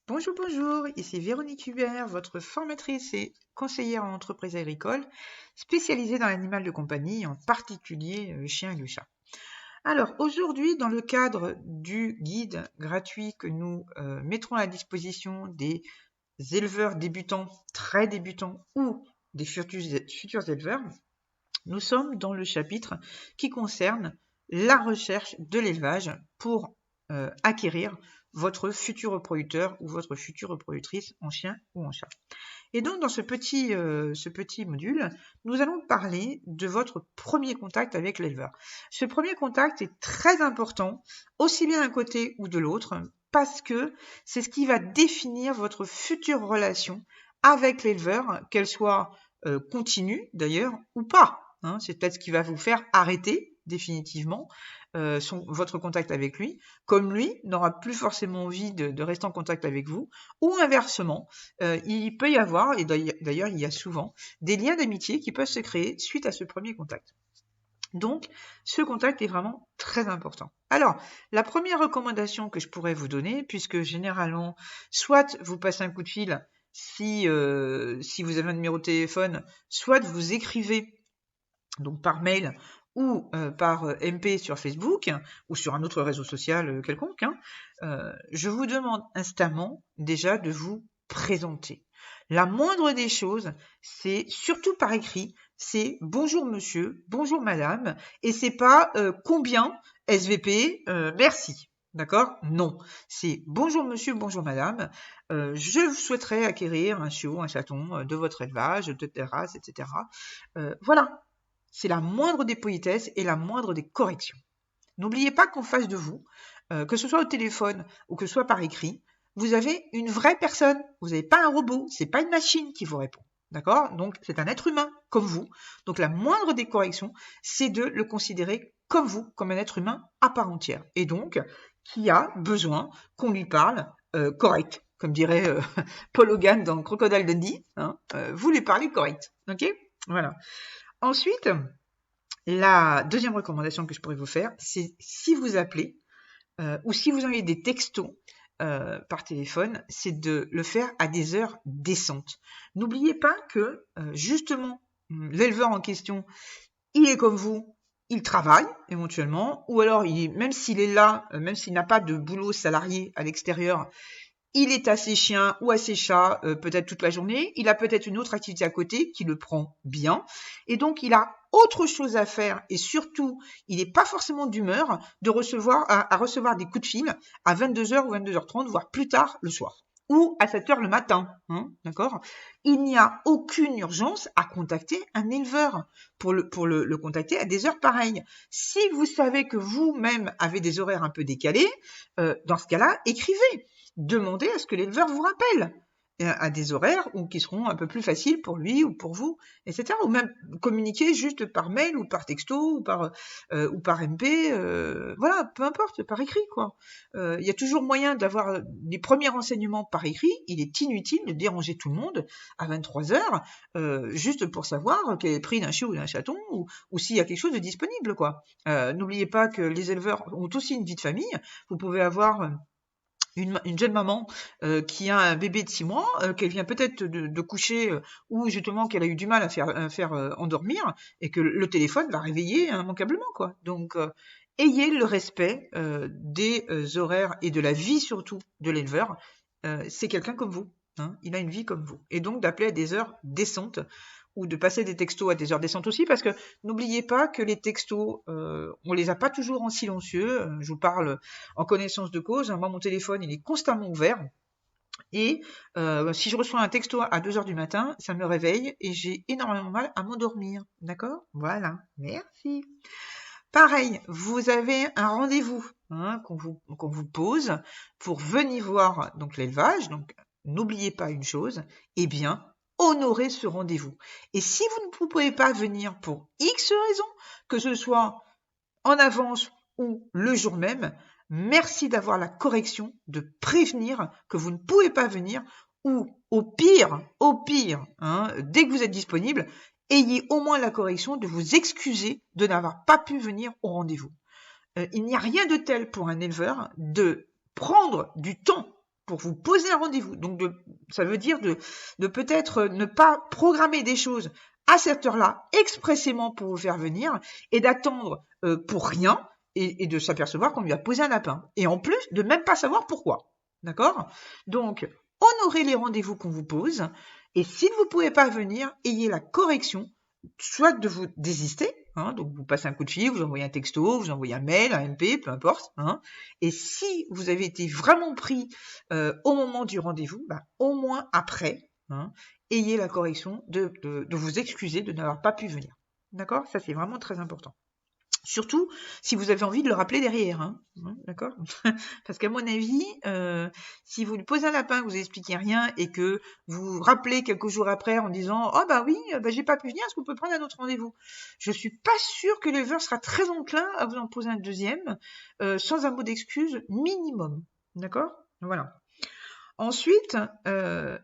Bonjour, bonjour, ici Véronique Hubert, votre formatrice et conseillère en entreprise agricole, spécialisée dans l'animal de compagnie, en particulier le chien et le chat. Alors aujourd'hui, dans le cadre du guide gratuit que nous mettrons à la disposition des éleveurs débutants, très débutants ou des futurs éleveurs, nous sommes dans le chapitre qui concerne la recherche de l'élevage pour acquérir votre futur reproducteur ou votre future reproductrice en chien ou en chat. Et donc dans ce petit module, nous allons parler de votre premier contact avec l'éleveur. Ce premier contact est très important, aussi bien d'un côté ou de l'autre, parce que c'est ce qui va définir votre future relation avec l'éleveur, qu'elle soit continue d'ailleurs ou pas. C'est peut-être ce qui va vous faire arrêter définitivement votre contact avec lui, comme lui n'aura plus forcément envie de rester en contact avec vous, ou inversement, il peut y avoir, et d'ailleurs il y a souvent, des liens d'amitié qui peuvent se créer suite à ce premier contact. Donc, ce contact est vraiment très important. Alors, la première recommandation que je pourrais vous donner, puisque généralement, soit vous passez un coup de fil si vous avez un numéro de téléphone, soit vous écrivez donc par mail ou par MP sur Facebook ou sur un autre réseau social quelconque, je vous demande instamment déjà de vous présenter. La moindre des choses, c'est surtout par écrit, c'est bonjour monsieur, bonjour madame, et c'est pas combien SVP, merci. D'accord? Non. C'est bonjour monsieur, bonjour madame, je souhaiterais acquérir un chiot, un chaton de votre élevage, de race, etc. Voilà. C'est la moindre des politesses et la moindre des corrections. N'oubliez pas qu'en face de vous, que ce soit au téléphone ou que ce soit par écrit, vous avez une vraie personne. Vous n'avez pas un robot, c'est pas une machine qui vous répond. D'accord? Donc c'est un être humain comme vous. Donc la moindre des corrections, c'est de le considérer comme vous, comme un être humain à part entière. Et donc, qui a besoin qu'on lui parle correct, comme dirait Paul Hogan dans Crocodile Dundee. Vous lui parlez correct. Ok? Voilà. Ensuite, la deuxième recommandation que je pourrais vous faire, c'est si vous appelez ou si vous envoyez des textos par téléphone, c'est de le faire à des heures décentes. N'oubliez pas que justement, l'éleveur en question, il est comme vous, il travaille éventuellement, ou alors même s'il est là, même s'il n'a pas de boulot salarié à l'extérieur, il est à ses chiens ou à ses chats peut-être toute la journée, il a peut-être une autre activité à côté qui le prend bien, et donc il a autre chose à faire, et surtout, il n'est pas forcément d'humeur de à recevoir des coups de fil à 22h ou 22h30, voire plus tard le soir, ou à 7h le matin, d'accord? Il n'y a aucune urgence à contacter un éleveur pour le contacter à des heures pareilles. Si vous savez que vous-même avez des horaires un peu décalés, dans ce cas-là, écrivez. Demandez à ce que l'éleveur vous rappelle à des horaires qui seront un peu plus faciles pour lui ou pour vous, etc. Ou même communiquer juste par mail ou par texto ou par MP, voilà, peu importe, par écrit, quoi. Il y a toujours moyen d'avoir les premiers renseignements par écrit. Il est inutile de déranger tout le monde à 23h juste pour savoir quel est le prix d'un chiot ou d'un chaton ou s'il y a quelque chose de disponible, quoi. N'oubliez pas que les éleveurs ont aussi une vie de famille. Vous pouvez avoir une jeune maman qui a un bébé de 6 mois, qu'elle vient peut-être de coucher ou justement qu'elle a eu du mal à faire endormir et que le téléphone va réveiller immanquablement, quoi. Donc, ayez le respect des horaires et de la vie surtout de l'éleveur. C'est quelqu'un comme vous. Il a une vie comme vous. Et donc d'appeler à des heures décentes ou de passer des textos à des heures décentes aussi, parce que n'oubliez pas que les textos, on les a pas toujours en silencieux. Je vous parle en connaissance de cause. Moi, mon téléphone, il est constamment ouvert. Et si je reçois un texto à 2h du matin, ça me réveille et j'ai énormément de mal à m'endormir. D'accord? Voilà. Merci. Pareil, vous avez un rendez-vous qu'on vous pose pour venir voir donc l'élevage. Donc, n'oubliez pas une chose, eh bien, honorez ce rendez-vous. Et si vous ne pouvez pas venir pour X raisons, que ce soit en avance ou le jour même, merci d'avoir la correction de prévenir que vous ne pouvez pas venir ou au pire, dès que vous êtes disponible, ayez au moins la correction de vous excuser de n'avoir pas pu venir au rendez-vous. Il n'y a rien de tel pour un éleveur de prendre du temps pour vous poser un rendez-vous. Donc, ça veut dire de peut-être ne pas programmer des choses à cette heure-là expressément pour vous faire venir et d'attendre pour rien et de s'apercevoir qu'on lui a posé un lapin. Et en plus, de même pas savoir pourquoi. D'accord? Donc, honorez les rendez-vous qu'on vous pose et si vous ne pouvez pas venir, ayez la correction, soit de vous désister, hein, donc vous passez un coup de fil, vous envoyez un texto, vous envoyez un mail, un MP, peu importe. Hein, et si vous avez été vraiment pris au moment du rendez-vous, au moins après, hein, ayez la correction de vous excuser de n'avoir pas pu venir. D'accord? Ça, c'est vraiment très important. Surtout si vous avez envie de le rappeler derrière, hein, d'accord? Parce qu'à mon avis, si vous lui posez un lapin, que vous n'expliquez rien et que vous rappelez quelques jours après en disant « Oh bah oui, j'ai pas pu venir, est-ce qu'on peut prendre un autre rendez-vous ?» Je suis pas sûre que l'éleveur sera très enclin à vous en poser un deuxième, sans un mot d'excuse minimum, d'accord? Voilà. Ensuite,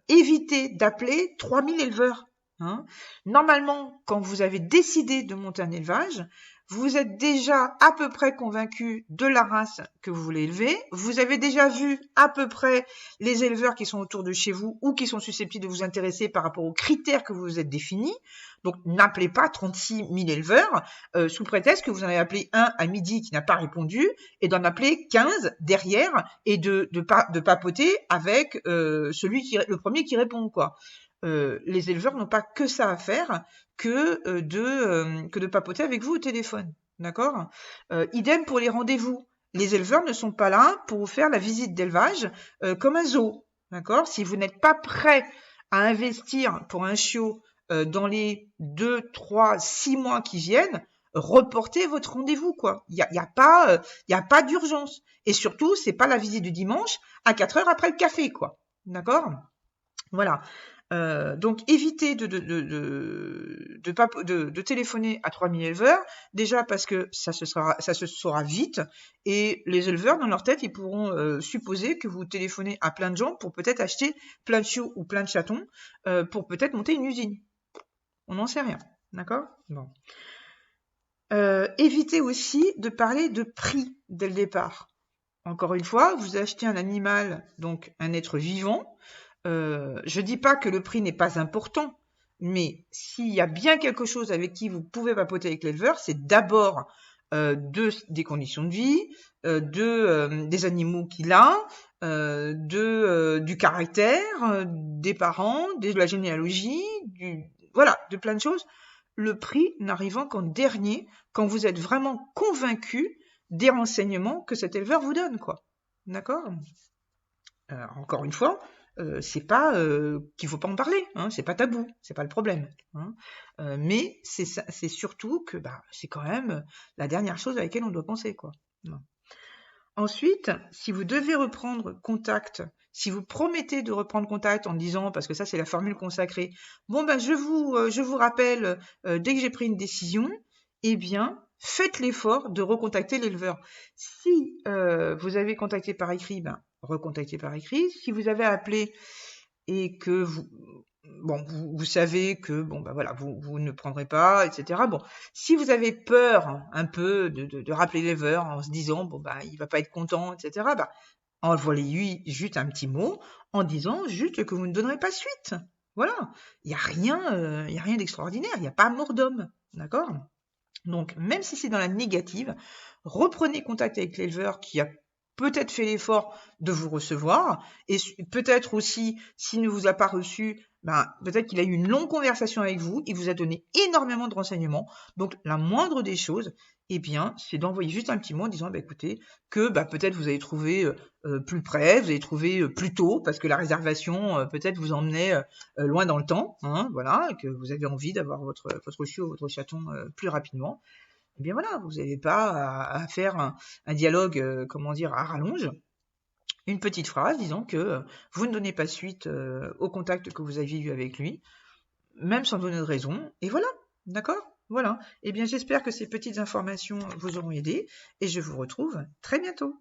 évitez d'appeler 3000 éleveurs. Hein. Normalement, quand vous avez décidé de monter un élevage, vous êtes déjà à peu près convaincu de la race que vous voulez élever. Vous avez déjà vu à peu près les éleveurs qui sont autour de chez vous ou qui sont susceptibles de vous intéresser par rapport aux critères que vous vous êtes définis. Donc, n'appelez pas 36 000 éleveurs sous prétexte que vous en avez appelé un à midi qui n'a pas répondu et d'en appeler 15 derrière et de papoter avec le premier qui répond, quoi. Les éleveurs n'ont pas que ça à faire que de papoter avec vous au téléphone, d'accord? Idem pour les rendez-vous. Les éleveurs ne sont pas là pour vous faire la visite d'élevage comme un zoo, d'accord? Si vous n'êtes pas prêt à investir pour un chiot dans les 2, 3, 6 mois qui viennent, reportez votre rendez-vous, quoi. Il y a pas d'urgence. Et surtout, c'est pas la visite du dimanche à 4 heures après le café, quoi. D'accord? Voilà. Donc, évitez de téléphoner à 3000 éleveurs, déjà parce que ça se saura vite, et les éleveurs, dans leur tête, ils pourront supposer que vous téléphonez à plein de gens pour peut-être acheter plein de chiots ou plein de chatons, pour peut-être monter une usine. On n'en sait rien, d'accord? Bon. Évitez aussi de parler de prix dès le départ. Encore une fois, vous achetez un animal, donc un être vivant. Je dis pas que le prix n'est pas important, mais s'il y a bien quelque chose avec qui vous pouvez papoter avec l'éleveur, c'est d'abord des conditions de vie, des animaux qu'il a, du caractère, des parents, de la généalogie, voilà, de plein de choses. Le prix n'arrivant qu'en dernier, quand vous êtes vraiment convaincu des renseignements que cet éleveur vous donne, quoi. D'accord? Encore une fois, c'est pas qu'il faut pas en parler, hein, c'est pas tabou, c'est pas le problème. Hein. Mais c'est surtout que c'est quand même la dernière chose à laquelle on doit penser, quoi. Non. Ensuite, si vous devez reprendre contact, si vous promettez de reprendre contact en disant, parce que ça c'est la formule consacrée, bon je vous rappelle dès que j'ai pris une décision, eh bien faites l'effort de recontacter l'éleveur. Si vous avez contacté par écrit, recontactez par écrit. Si vous avez appelé et que vous savez que voilà, vous ne prendrez pas, etc. Bon, si vous avez peur un peu de rappeler l'éleveur en se disant il va pas être content, etc. Envoyez-lui juste un petit mot en disant juste que vous ne donnerez pas suite. Voilà, il y a rien d'extraordinaire, il n'y a pas mort d'homme, d'accord? Donc, même si c'est dans la négative, reprenez contact avec l'éleveur qui a peut-être fait l'effort de vous recevoir, et peut-être aussi, s'il ne vous a pas reçu, peut-être qu'il a eu une longue conversation avec vous, il vous a donné énormément de renseignements. Donc, la moindre des choses, c'est d'envoyer juste un petit mot en disant, écoutez, que peut-être vous avez trouvé plus près, vous avez trouvé plus tôt, parce que la réservation peut-être vous emmenait loin dans le temps, hein, voilà, et que vous avez envie d'avoir votre chiot, votre chaton plus rapidement. Eh bien voilà, vous n'avez pas à faire un dialogue, à rallonge. Une petite phrase disant que vous ne donnez pas suite au contact que vous aviez eu avec lui, même sans donner de raison, et voilà, d'accord? Voilà. Eh bien, j'espère que ces petites informations vous auront aidé, et je vous retrouve très bientôt.